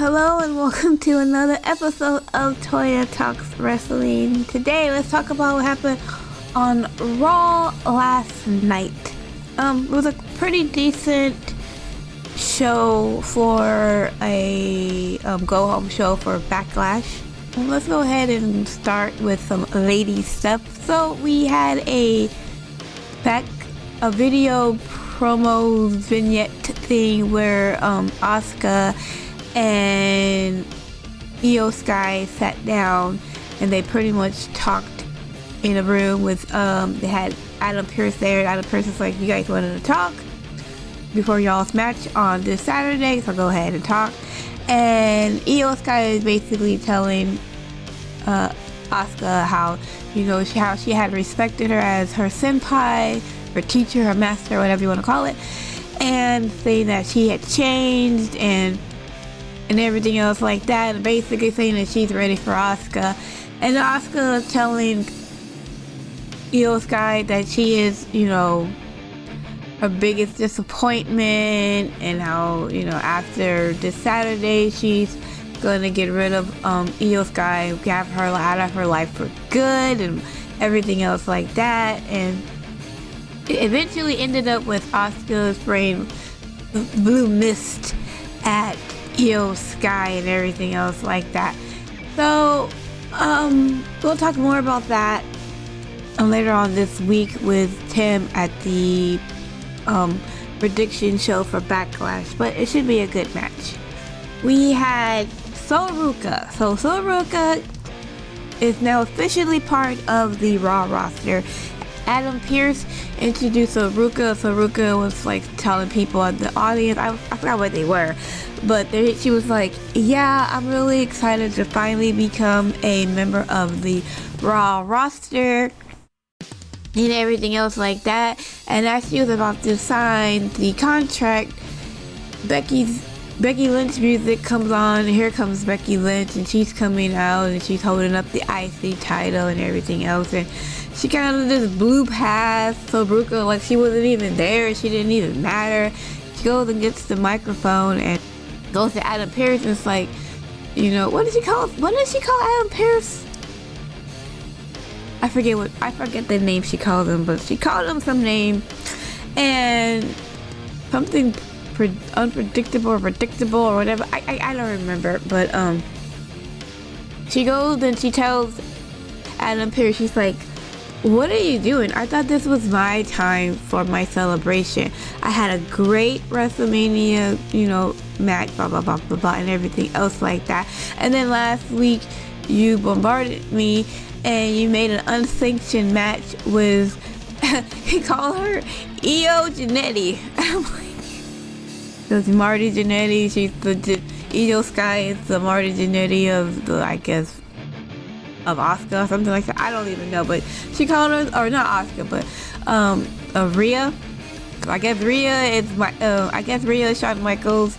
Hello and welcome to another episode of Toya Talks Wrestling. Today, let's talk about what happened on Raw last night. It was a pretty decent show for a go-home show for Backlash. Let's go ahead and start with some lady stuff. So we had a video promo vignette thing where Asuka and Io Sky sat down and they pretty much talked in a room with they had Adam Pearce there. Adam Pearce was like, you guys wanted to talk before y'all's match on this Saturday, so go ahead and talk. And Io Sky is basically telling Asuka how she had respected her as her senpai, her teacher, her master, whatever you want to call it, and saying that she had changed and everything else like that, and basically saying that she's ready for Asuka. And Asuka telling Io Sky that she is, her biggest disappointment, and how, after this Saturday she's gonna get rid of Io Sky, have her out of her life for good, and everything else like that. And it eventually ended up with Asuka spraying blue mist at Io Sky and everything else like that. So we'll talk more about that later on this week with Tim at the prediction show for Backlash, but it should be a good match. We had Sol Ruca. So Sol Ruca is now officially part of the Raw roster. Adam Pearce introduced Sol Ruca. Sol Ruca was like telling people in the audience, I forgot what they were, but she was like, yeah, I'm really excited to finally become a member of the Raw roster and everything else like that. And as she was about to sign the contract, Becky Lynch music comes on, and here comes Becky Lynch, and she's coming out and she's holding up the IC title and everything else, and she kind of just blew past Sol Ruca like she wasn't even there. She didn't even matter. She goes and gets the microphone and goes to Adam Pearce, and it's like, what did she call Adam Pearce? I forget the name she called him, but she called him some name, and something unpredictable or predictable or whatever. I don't remember, but she goes and she tells Adam Pearce, she's like, what are you doing? I thought this was my time for my celebration. I had a great WrestleMania, match, blah, blah, blah, blah, blah, and everything else like that. And then last week, you bombarded me and you made an unsanctioned match with, he called her Io Jannetty. I'm like, so it's Marty Jannetty. She's the Io Sky is the Marty Jannetty of the, I guess, of Asuka or something like that. I don't even know, but she called her, or not Asuka, but Rhea. I guess Rhea is Shawn Michaels,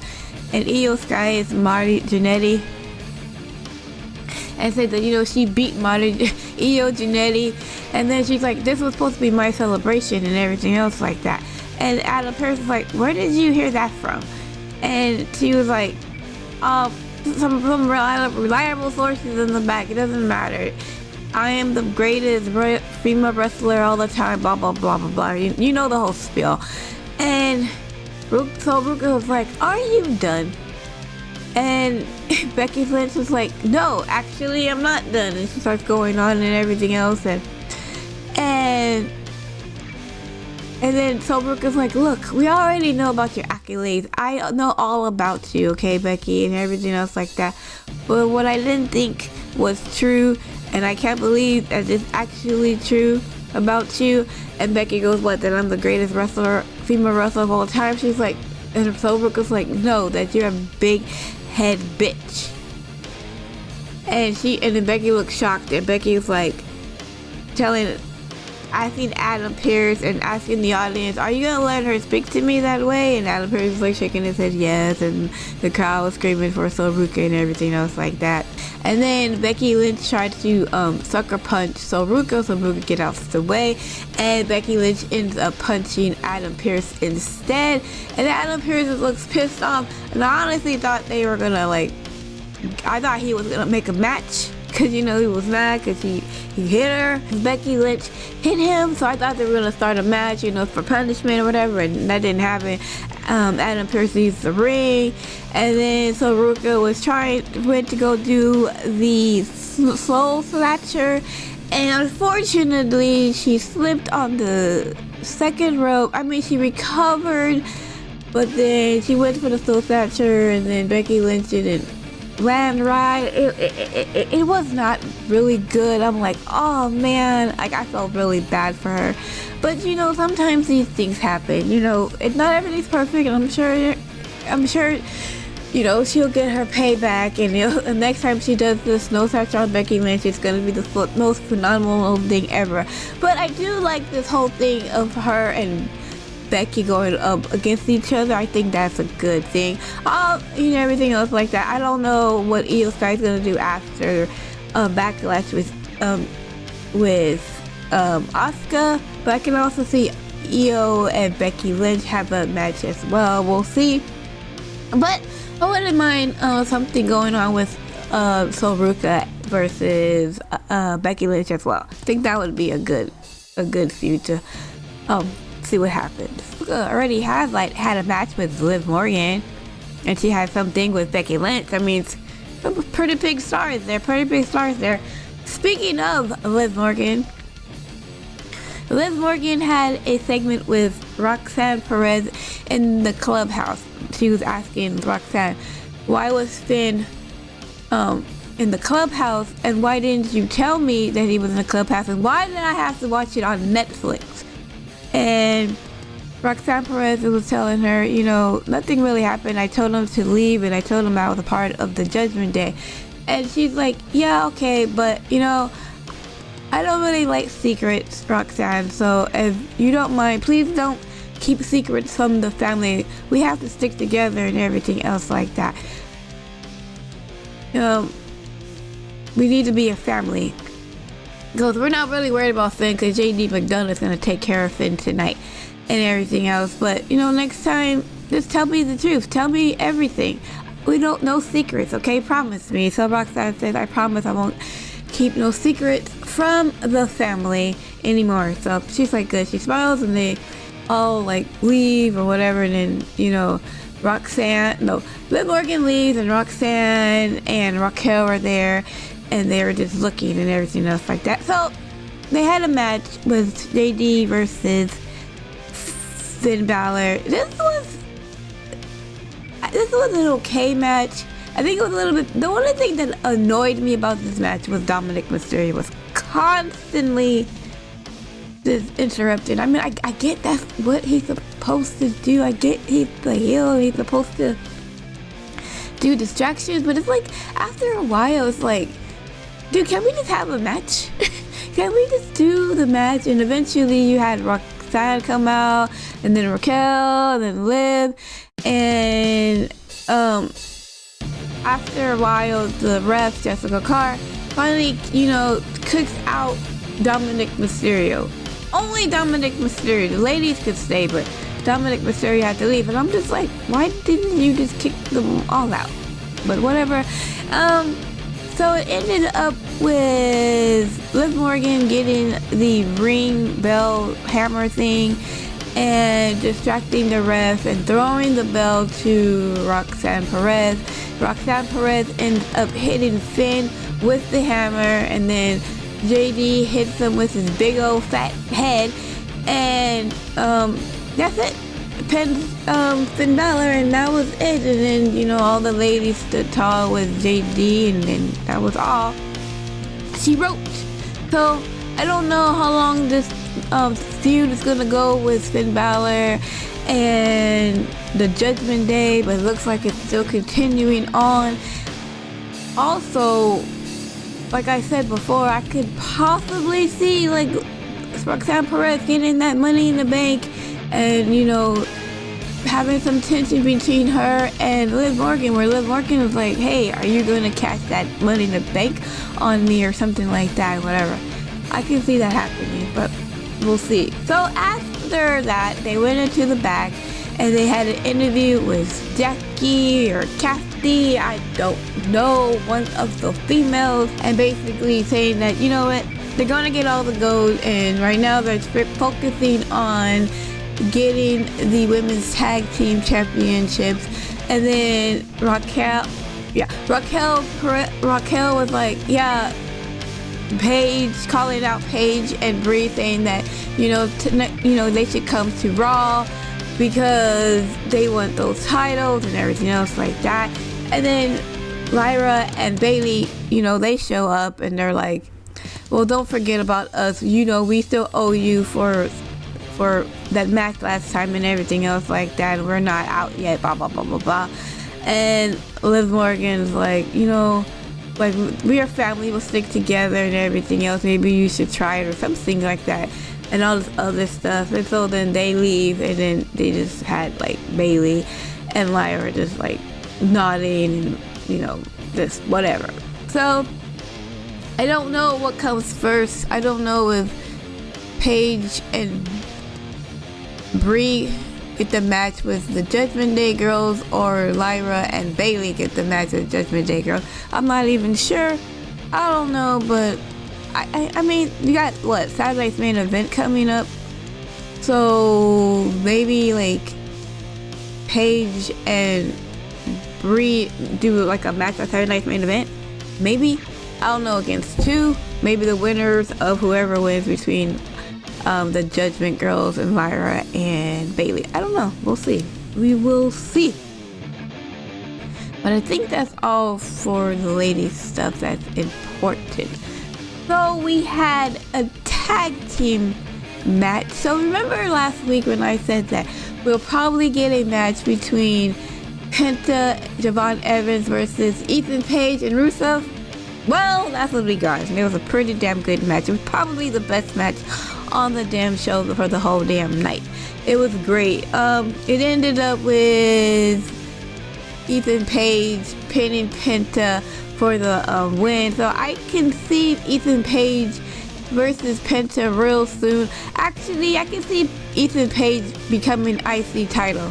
and Io Sky is Marty Jannetty. And said that she beat Io Jannetty, and then she's like, this was supposed to be my celebration and everything else like that. And Adam Pearce was like, where did you hear that from? And she was like, some reliable sources in the back. It doesn't matter. I am the greatest female wrestler all the time. Blah blah blah blah blah. You know the whole spiel. And Sol Ruca was like, "Are you done?" And Becky Lynch was like, "No, actually, I'm not done." And she starts going on and everything else, and then Sol Ruca's like, look, we already know about your accolades. I know all about you, okay, Becky, and everything else like that. But what I didn't think was true, and I can't believe that it's actually true about you. And Becky goes, what, that I'm the greatest female wrestler of all time? She's like, and Sol Ruca's like, no, that you're a big head bitch. And then Becky looks shocked, and Becky's like asking Adam Pearce and asking the audience, are you gonna let her speak to me that way? And Adam Pearce was like shaking his head yes, and the crowd was screaming for Sol Ruca and everything else like that. And then Becky Lynch tried to sucker punch Sol Ruca get out of the way, and Becky Lynch ends up punching Adam Pearce instead. And Adam Pearce looks pissed off, and I honestly thought they were gonna I thought he was gonna make a match, because he was mad because he hit her. Becky Lynch hit him, so I thought they were gonna start a match, for punishment or whatever, and that didn't happen. Adam Pearce leaves the ring, and then so Ruka went to go do the soul snatcher, and unfortunately she slipped on the second rope. I mean, she recovered, but then she went for the soul snatcher, and then Becky Lynch didn't land right. It was not really good. I'm like, oh man, like I felt really bad for her. But sometimes these things happen. Not everything's perfect, and I'm sure she'll get her payback, and the next time she does this snow snatcher on Becky Lynch, it's gonna be the most phenomenal thing ever. But I do like this whole thing of her and Becky going up against each other. I think that's a good thing. Everything else like that, I don't know what Io Sky's gonna do after Backlash with Asuka, but I can also see Io and Becky Lynch have a match as well. We'll see. But I wouldn't mind something going on with Ruka versus Becky Lynch as well. I think that would be a good feud to see what happens. Ruka already has had a match with Liv Morgan, and she had something with Becky Lynch. I mean, it's pretty big stars there. Speaking of Liv Morgan had a segment with Roxanne Perez in the clubhouse. She was asking Roxanne, why was Finn in the clubhouse, and why didn't you tell me that he was in the clubhouse, and why did I have to watch it on Netflix? And Roxanne Perez was telling her, nothing really happened. I told him to leave, and I told him I was a part of the Judgment Day. And she's like, yeah, okay, but I don't really like secrets, Roxanne, so if you don't mind, please don't keep secrets from the family. We have to stick together and everything else like that. We need to be a family. Because we're not really worried about Finn, because JD McDonough is going to take care of Finn tonight and everything else. But, next time, just tell me the truth. Tell me everything. We don't know secrets, okay? Promise me. So Roxanne says, I promise I won't keep no secrets from the family anymore. So she's like, good. She smiles, and they all leave or whatever. And then, Liv Morgan leaves, and Roxanne and Raquel are there, and they were just looking and everything else like that. So they had a match with JD versus Finn Balor. This was an okay match. I think it was a little bit. The only thing that annoyed me about this match was Dominic Mysterio was constantly just interrupted. I mean, I get that's what he's supposed to do. I get he's the heel. He's supposed to do distractions, but it's like after a while, it's like, dude, can we just have a match? Can we just do the match? And eventually, you had Roxanne come out, and then Raquel, and then Liv, and after a while, the ref, Jessica Carr, finally, kicks out Dominic Mysterio. Only Dominic Mysterio. The ladies could stay, but Dominic Mysterio had to leave. And I'm just like, why didn't you just kick them all out? But whatever. So it ended up with Liv Morgan getting the ring bell hammer thing and distracting the ref and throwing the bell to Roxanne Perez. Roxanne Perez ends up hitting Finn with the hammer, and then JD hits him with his big old fat head, and that's it. Pins Finn Balor, and that was it. And then all the ladies stood tall with JD, and then that was all she wrote. So I don't know how long this feud is gonna go with Finn Balor and the Judgment Day, but it looks like it's still continuing on. Also, like I said before, I could possibly see Roxanne Perez getting that Money in the Bank, and having some tension between her and Liv Morgan, where Liv Morgan was like, hey, are you going to cash that Money in the Bank on me or something like that, whatever. I can see that happening, but we'll see. So after that, they went into the back, and they had an interview with Jackie or Kathy, I don't know, one of the females, and basically saying that, you know what, they're gonna get all the gold, and right now they're focusing on getting the women's tag team championships. And then Raquel was like, yeah, Paige, calling out Paige and Brie, saying that, they should come to Raw because they want those titles and everything else like that. And then Lyra and Bailey, they show up and they're like, well, don't forget about us. We still owe you for that match last time and everything else like that. We're not out yet, blah, blah, blah, blah, blah. And Liv Morgan's like, like, we are family, we'll stick together and everything else. Maybe you should try it or something like that. And all this other stuff. And so then they leave, and then they just had, like, Bailey and Lyra just, like, nodding and, just whatever. So, I don't know what comes first. I don't know if Paige and Brie get the match with the Judgment Day girls, or Lyra and Bailey get the match with the Judgment Day girls. I'm not even sure. I don't know, but I mean, you got what, Saturday's main event coming up, so maybe like Paige and Brie do like a match on Saturday night's main event. Maybe, I don't know, against two. Maybe the winners of whoever wins between the Judgment Girls and Lyra and Bailey. I don't know. We'll see. We will see. But I think that's all for the ladies' stuff that's important. So we had a tag team match. So remember last week when I said that we'll probably get a match between Penta, Javon Evans versus Ethan Page and Rusev? Well, that's what we got. And it was a pretty damn good match. It was probably the best match on the damn show for the whole damn night. It was great. It ended up with Ethan Page pinning Penta for the win. So I can see Ethan Page versus Penta real soon. Actually, I can see Ethan Page becoming IC title.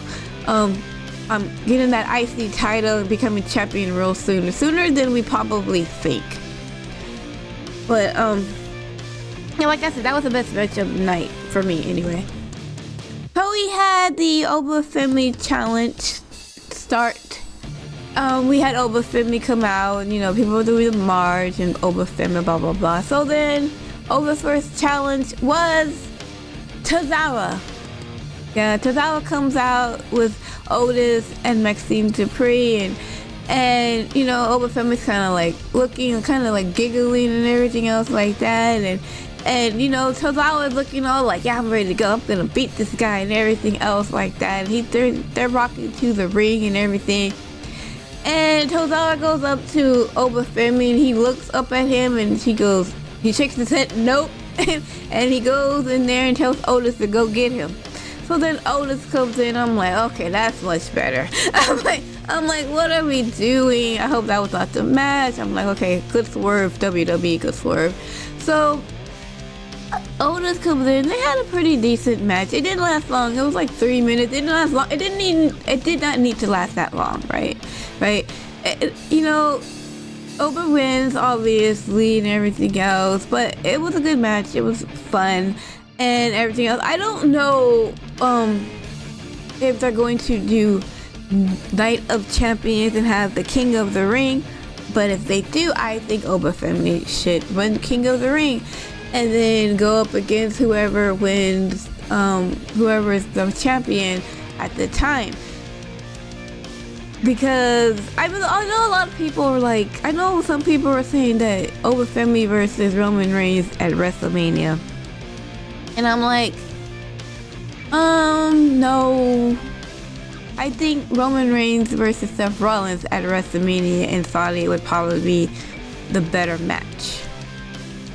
Getting that IC title and becoming champion real soon. Sooner than we probably think. But, yeah, like I said, that was the best match of the night for me, anyway. So we had the Oba Family Challenge start. We had Oba Family come out, and people were doing the march and Oba Family, blah blah blah. So then, Oba's first challenge was Tozawa. Yeah, Tozawa comes out with Otis and Maxine Dupree, and Oba Family's kind of like looking, kind of like giggling and everything else like that, and Tozawa is looking all like, yeah, I'm ready to go, I'm gonna beat this guy and everything else like that. And they're rocking to the ring and everything, and Tozawa goes up to Oba Family and he looks up at him and he shakes his head, nope, and he goes in there and tells Otis to go get him. So then Otis comes in. I'm like, okay, that's much better. I'm like, what are we doing? I hope that was not the match. I'm like, okay, good swerve, WWE, good swerve. So Otis comes in. They had a pretty decent match. It didn't last long. It was like 3 minutes. It didn't last long. It did not need to last that long, right? Oba wins, obviously, and everything else. But it was a good match. It was fun and everything else. I don't know if they're going to do Night of Champions and have the King of the Ring, but if they do, I think Oba Family should win King of the Ring and then go up against whoever wins, whoever is the champion at the time. Because I know a lot of people are like, I know some people are saying that Oba Family versus Roman Reigns at WrestleMania, and I'm like, no. I think Roman Reigns versus Seth Rollins at WrestleMania in Saudi would probably be the better match.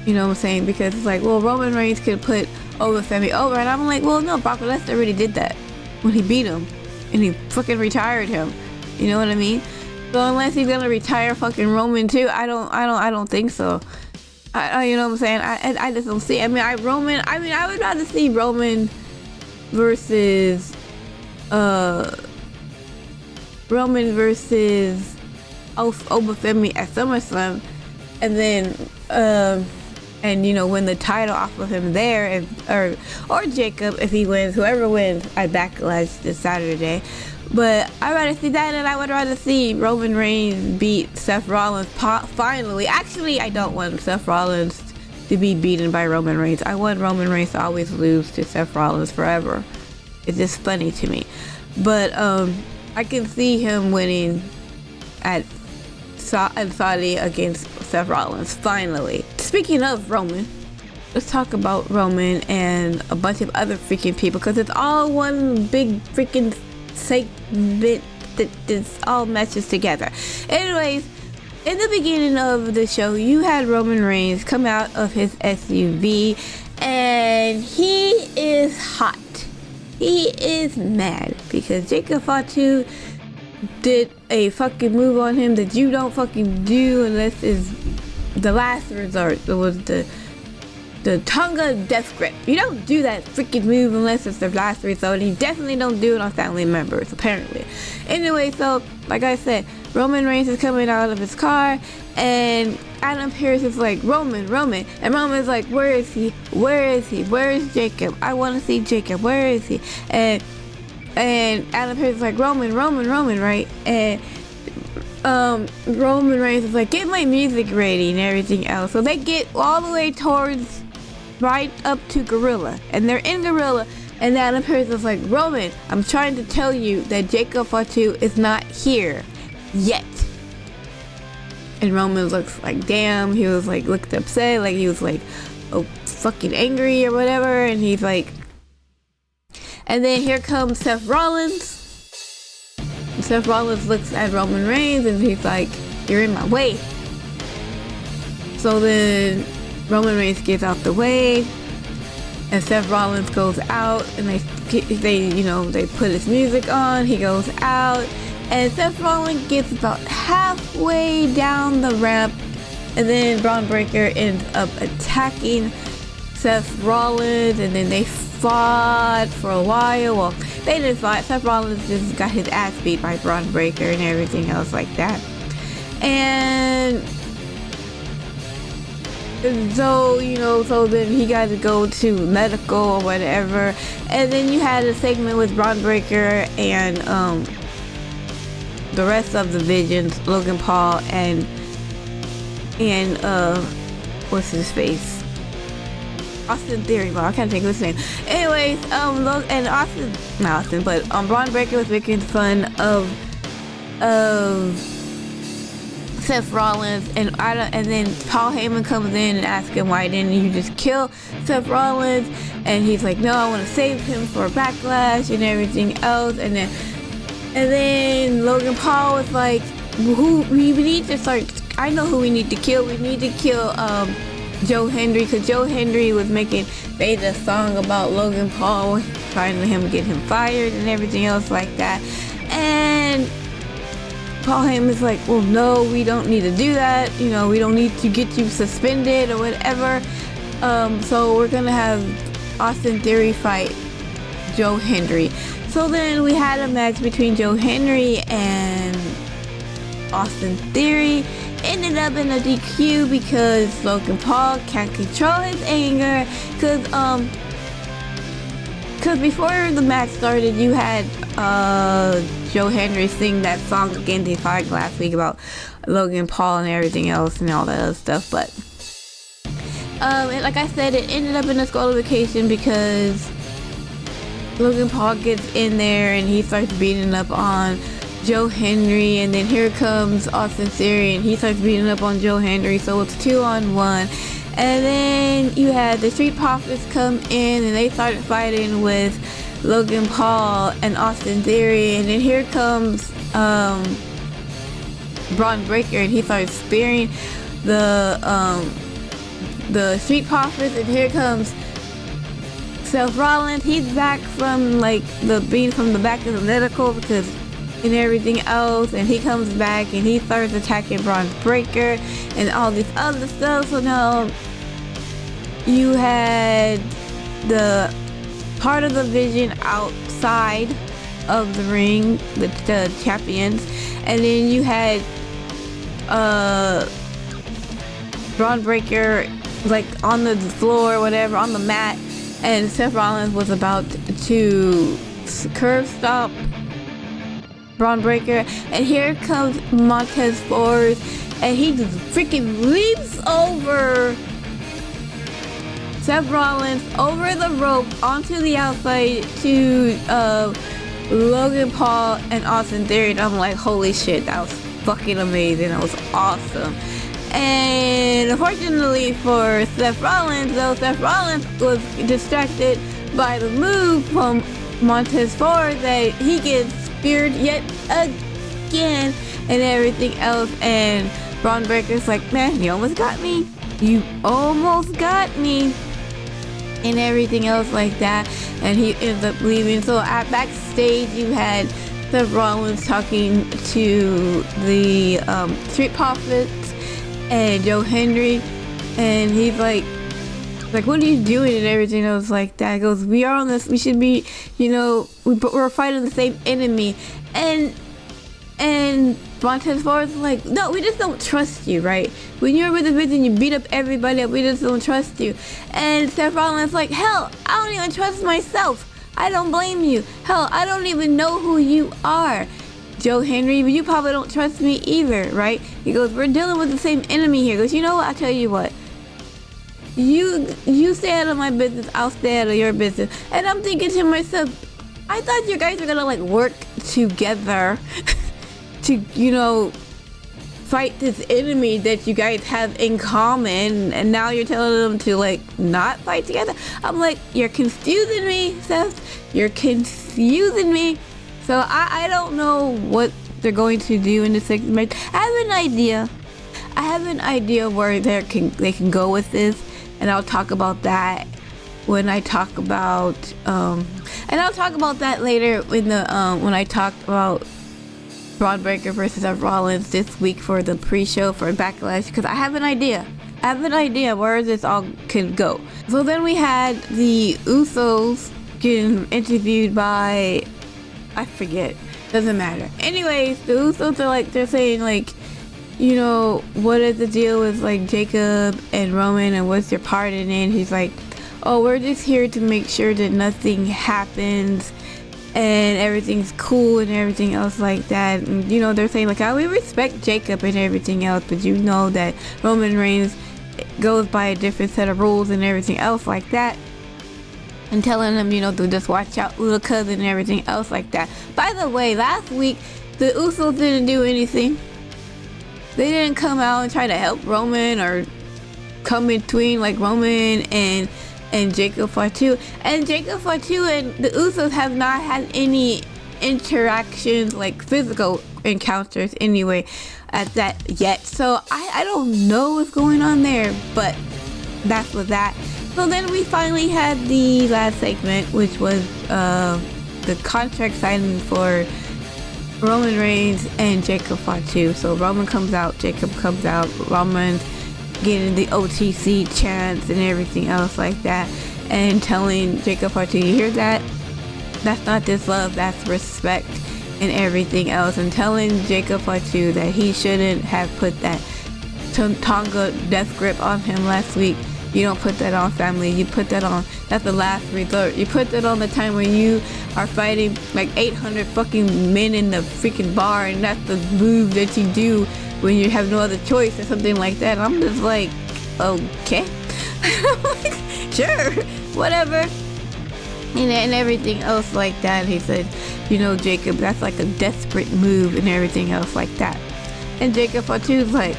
You know what I'm saying? Because it's like, well, Roman Reigns could put Oba Family over, and I'm like, well, no, Brock Lesnar already did that when he beat him, and he fucking retired him. You know what I mean? So unless he's gonna retire fucking Roman too, I don't think so. You know what I'm saying? I just don't see. I would rather see Roman versus Roman versus Obafemi at SummerSlam, and then and you know, win the title off of him there, and or Jacob if he wins, whoever wins at Backlash this Saturday. But I'd rather see that, and I would rather see Roman Reigns beat Seth Rollins finally. Actually, I don't want Seth Rollins to be beaten by Roman Reigns. I want Roman Reigns to always lose to Seth Rollins forever. It's just funny to me. But I can see him winning at Saudi against Seth Rollins finally. Speaking of Roman, let's talk about Roman and a bunch of other freaking people, because it's all one big freaking segment that this all meshes together. Anyways, in the beginning of the show, you had Roman Reigns come out of his SUV, and he is hot. He is mad because Jacob Fatu did a fucking move on him that you don't fucking do unless it's the last resort. It was the Tonga death grip. You don't do that freaking move unless it's the last resort. You definitely don't do it on family members, apparently. Anyway, so like I said, Roman Reigns is coming out of his car, and Adam Pearce is like, Roman, and Roman's like, where is he? Where's Jacob? I want to see Jacob. Where is he? And Adam Pearce is like, Roman, right? And Roman Reigns is like, get my music ready and everything else. So they get all the way towards right up to Gorilla, and they're in Gorilla, and Adam Pearce is like, Roman, I'm trying to tell you that Jacob Fatu is not here yet. And Roman looks like, damn. He was like, looked upset, like he was like, oh, fucking angry or whatever. And he's like, and then here comes Seth Rollins. And Seth Rollins looks at Roman Reigns, and he's like, you're in my way. So then Roman Reigns gets out the way, and Seth Rollins goes out, and they put his music on. He goes out, and Seth Rollins gets about halfway down the ramp, and then Braun Breaker ends up attacking Seth Rollins, and then they fought for a while. Well, they didn't fight. Seth Rollins just got his ass beat by Braun Breaker and everything else like that. And so, so then he got to go to medical or whatever. And then you had a segment with Braun Breaker and the rest of the Visions, Logan Paul and what's his face? Austin Theory. Well, I can't think of his name. Anyways, Braun Breaker was making fun of Seth Rollins, and then Paul Heyman comes in and asks him, why didn't you just kill Seth Rollins? And he's like, no, I want to save him for Backlash and everything else. And then Logan Paul was like, we need to start. I know who we need to kill. We need to kill Joe Hendry, because Joe Hendry made a song about Logan Paul, trying to get him fired and everything else like that. And Paul Heyman's like, well, no, we don't need to do that. We don't need to get you suspended or whatever. So we're gonna have Austin Theory fight Joe Hendry. So then we had a match between Joe Hendry and Austin Theory. Ended up in a DQ because Logan Paul can't control his anger. Because before the match started, you had Joe Hendry sing that song again they talked last week about Logan Paul and everything else and all that other stuff. But and like I said, it ended up in a disqualification because Logan Paul gets in there and he starts beating up on Joe Hendry, and then here comes Austin Theory and he starts beating up on Joe Hendry, so it's 2-on-1. And then you had the Street Profits come in and they started fighting with Logan Paul and Austin Theory, and then here comes Braun Breaker and he starts spearing the Street Profits, and here comes Seth Rollins. He's back from being from the back of the medical because and everything else, and he comes back and he starts attacking Braun Breaker and all this other stuff. So now you had the part of the Vision outside of the ring with the champions, and then you had Braun Breaker like on the floor or whatever, on the mat, and Seth Rollins was about to curve stomp Braun Breaker, and here comes Montez Ford, and he just freaking leaps over Seth Rollins over the rope onto the outside to Logan Paul and Austin Theory, and I'm like, holy shit, that was fucking amazing. That was awesome. And unfortunately for Seth Rollins, though, Seth Rollins was distracted by the move from Montez Ford that he gets speared yet again and everything else, and Braun Breaker's like, man, you almost got me. You almost got me. And everything else like that, and he ends up leaving. So at backstage, you had Seth Rollins talking to the Street Profits and Joe Henry, and he's like, what are you doing and everything else like that. He goes, we are on this. We should be, we're fighting the same enemy, and Montez Ford's like, no, we just don't trust you, right? When you're with the vision, you beat up everybody up. We just don't trust you. And Seth Rollins like, hell, I don't even trust myself. I don't blame you. Hell, I don't even know who you are. Joe Henry, but you probably don't trust me either, right? He goes, we're dealing with the same enemy here. He goes, you know what? I'll tell you what. You stay out of my business. I'll stay out of your business. And I'm thinking to myself, I thought you guys were gonna like work together to, fight this enemy that you guys have in common, and now you're telling them to like not fight together. I'm like, you're confusing me, Seth. You're confusing me. So I don't know what they're going to do in the segment. I have an idea where they can go with this, and I'll talk about that when I talk about and I'll talk about that later in the when I talk about Braun Breaker versus Seth Rollins this week for the pre-show for Backlash, because I have an idea where this all can go. So then we had the Usos getting interviewed by, I forget, doesn't matter. Anyways, the Usos are like, they're saying like, what is the deal with like Jacob and Roman, and what's your part in it? He's like, oh, we're just here to make sure that nothing happens and everything's cool and everything else like that. And they're saying like, we respect Jacob and everything else, but that Roman Reigns goes by a different set of rules and everything else like that, and telling them to just watch out, little cousin, and everything else like that. By the way, last week the Usos didn't do anything. They didn't come out and try to help Roman or come between like Roman and Jacob Fatu. And Jacob Fatu and the Usos have not had any interactions, like physical encounters anyway, at that yet. So I don't know what's going on there, but that's with that. So then we finally had the last segment, which was the contract signing for Roman Reigns and Jacob Fatu. So Roman comes out, Jacob comes out, Roman's getting the OTC chants and everything else like that, and telling Jacob Fatu, you hear that? That's not this love, that's respect and everything else, and telling Jacob Fatu that he shouldn't have put that Tonga death grip on him last week. You don't put that on family. You put that on, that's the last resort. You put that on the time when you are fighting like 800 fucking men in the freaking bar, and that's the move that you do when you have no other choice or something like that. I'm just like, okay. Sure, whatever. And everything else like that. He said, Jacob, that's like a desperate move and everything else like that. And Jacob Fatu's like,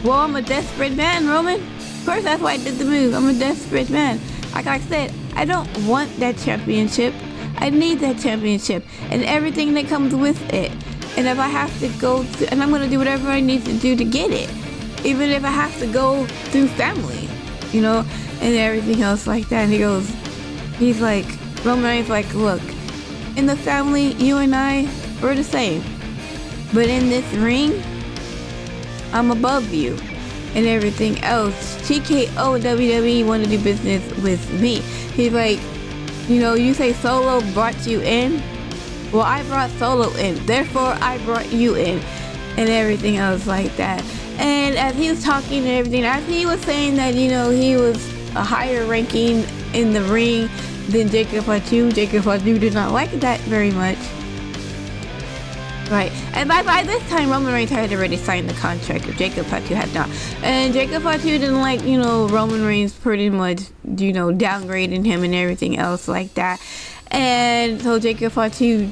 well, I'm a desperate man, Roman. Of course, that's why I did the move. I'm a desperate man. Like I said, I don't want that championship. I need that championship and everything that comes with it. And if I have to go through, and I'm going to do whatever I need to do to get it, even if I have to go through family, and everything else like that. And he's like, Roman Reigns like, look, in the family, you and I, we're the same. But in this ring, I'm above you and everything else. TKO WWE want to do business with me. He's like, you say Solo brought you in, Well, I brought Solo in, therefore I brought you in, and everything else like that. And as he was talking and everything, as he was saying that, you know, he was a higher ranking in the ring than Jacob Fatu. Jacob Fatu did not like that very much. Right, and by this time, Roman Reigns had already signed the contract, if Jacob Fatu had not. And Jacob Fatu didn't like, you know, Roman Reigns pretty much, you know, downgrading him and everything else like that. And so Jacob Fatu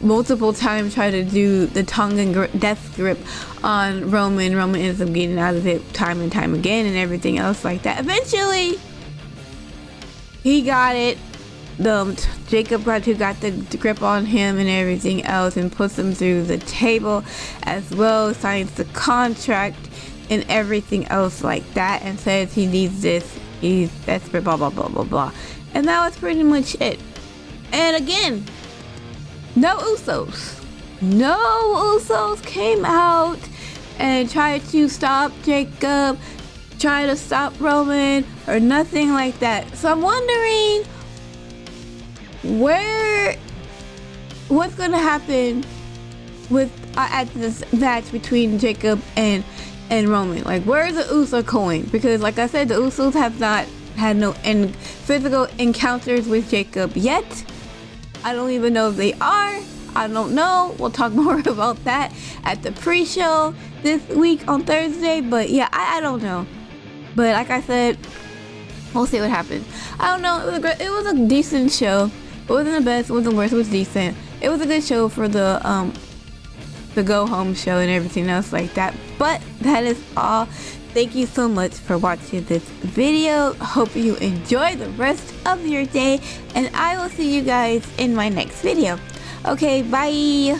multiple times tried to do the tongue and death grip on Roman. Roman ends up getting out of it time and time again and everything else like that. Eventually, he got it. Jacob Fatu got the grip on him and everything else and puts him through the table as well, signs the contract and everything else like that, and says he needs this, he's desperate, blah blah blah blah blah. And that was pretty much it. And again, no Usos came out and tried to stop Jacob, try to stop Roman or nothing like that. So I'm wondering what's gonna happen with at this match between Jacob and Roman. Like, where's the Usos going? Because like I said, the Usos have not had no physical encounters with Jacob yet. I don't even know if they are. I don't know. We'll talk more about that at the pre-show this week on Thursday. But yeah, I don't know. But like I said, we'll see what happens. I don't know. It was a decent show. It wasn't the best. It wasn't the worst. It was decent. It was a good show for the go home show and everything else like that. But that is all. Thank you so much for watching this video. Hope you enjoy the rest of your day, and I will see you guys in my next video. Okay, bye.